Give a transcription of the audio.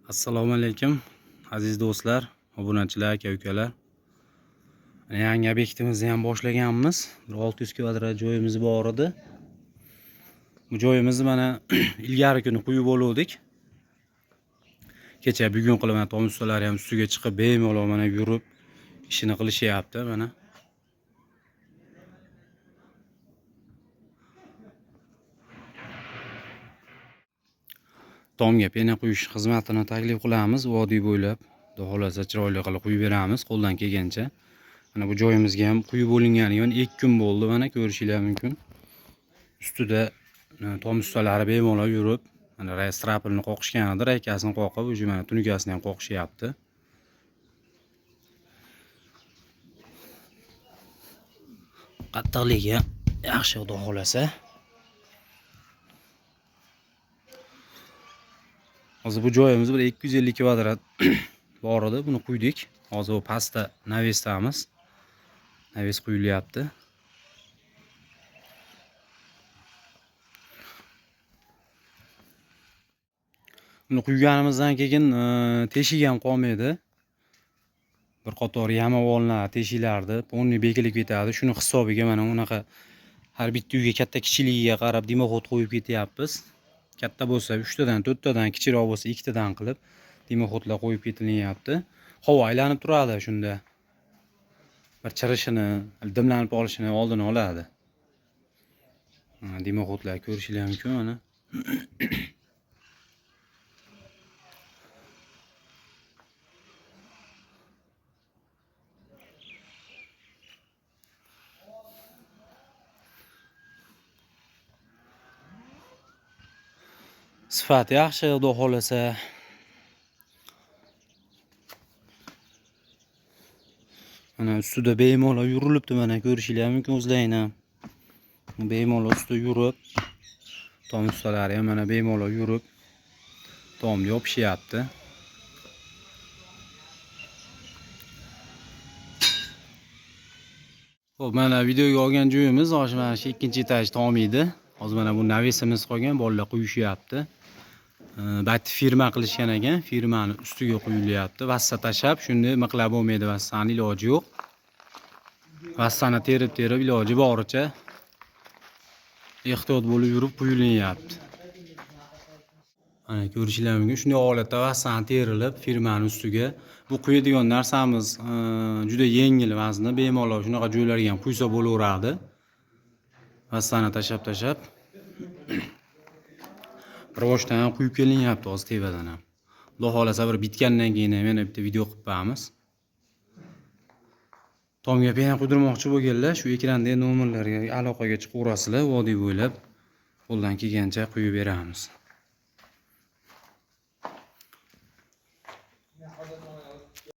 Assalomu alaykum aziz do'stlar, obunachilar, aka-ukalar. Yangi obyektimizni ham boshlaganmiz. 600 kvadrat joyimiz bor edi. Bu joyimizni mana ilgari kuni quyib oldik. Kecha bugun qilib tom ustalar ham ustiga chiqib bemalol mana yurib ishini qilishyapti mana. Tomga pena quyish xizmatini taklif qilamiz. Vodiy bo'ylab, xudo xolasa chiroyli qilib quyib beramiz qo'ldan kelgancha. Mana bu joyimizga ham quyib olinganiga 2 kun bo'ldi, mana ko'rishinglar mumkin. Ustida tom ustalari bemalol yurib, mana strapelni qoqishganidir, raykasini qoqib, o'sha mana tunikasini ham qoqishyapti. Qattiqligi yaxshi, xudo xolasa. Hozir bu joyimiz bir 250 kvadrat bor edi, buni quydik. Hozir bu pastda navesdamiz. Naves quyilyapti. Buni quyganimizdan keyin teshik ham qolmaydi. Bir qator yamavollar, teshiklardi, ponni bekilib ketadi. Shuni hisobiga mana unaqa har bitta uyga katta kichikligiga qarab dimoxod qo'yib ketyapmiz. Katta bo'lsa 3 tadan, 4 tadan, kichikroq bo'lsa 2 tadan qilib dimoxodlar qo'yib ketilyapti. Havo aylanib turadi shunda. Bir chirishini, dimlanib olishini oldini oladi. Dimoxodlar ko'rishinglar mumkin mana. Sifat yaxshi, xudo xolasa. Mana ustida bemalol yurilibdi, mana ko'rishinglar mumkin o'zlaringlar. Bemalol ustida yurib, tom ustalari ham mana bemalol yurib tomni yopishyapti. Xo'p, mana videoga olgan joyimiz hozir mana shu 2-etaj tom edi. Hozir mana bu navesimiz qolgan, bolalar quyishyapti. Bati firma qilishgan ekan, firmani ustiga quyilyapti. Vassa tashab, shunday miqlab bo'lmaydi, vassani iloji yo'q. Vassani terib iloji boricha ehtiyot bo'lib yurib quyilyapti. Mana ko'rishinglar mumkin, shunday holatda vassani terilib firmani ustiga. Bu quyadigan narsamiz juda yengil vazni, bemalol shunaqa joylarga ham quysa bo'laveradi. Vassani tashab Rivojdan ham quyib kelinyapti hozir tevadan ham. Xudo xolasa bir bitgandan keyin ham yana bitta video qilib qo'yamiz. Tomga pena quydirmoqchi bo'lganlar shu ekrandagi nomerlarga aloqaga chiqaverasizlar, vodiy bo'ylab qo'ldan kelgancha quyib beramiz.